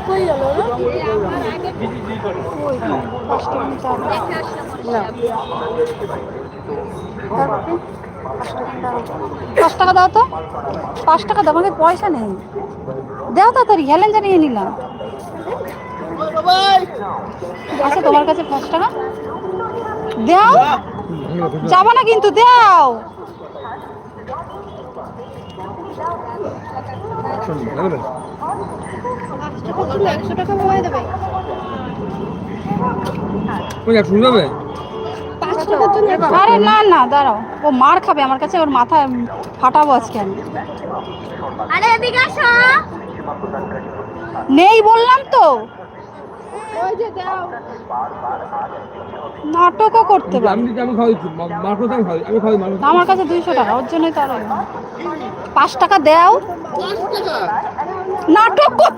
কই গেল না? ওই তো, 5 টাকা চা দাও। নাও। তারপর কি? 5 টাকা দাও তো। 5 টাকা দাও, আমাকে পয়সা নেই। দাও তাড়াতাড়ি, হেলেন জানিয়ে নিলাম। আচ্ছা তোমার কাছে 5 টাকা দাও। যাবা না কিন্তু, দাও। ছিল 100 টাকা মোবাইল দেবে। আরে না না, দাঁড়াও, ও মার খাবে আমার কাছে, ওর মাথা ফাটাবো আজকে আমি। আরে এদিকে আসো। নেই বললাম তো। ওই যে দাও। নাটকও করতে পারে। আমার কাছে 200 টাকা, ওর জন্যই তো আরো 5 টাকা দাও। নাটক করছো।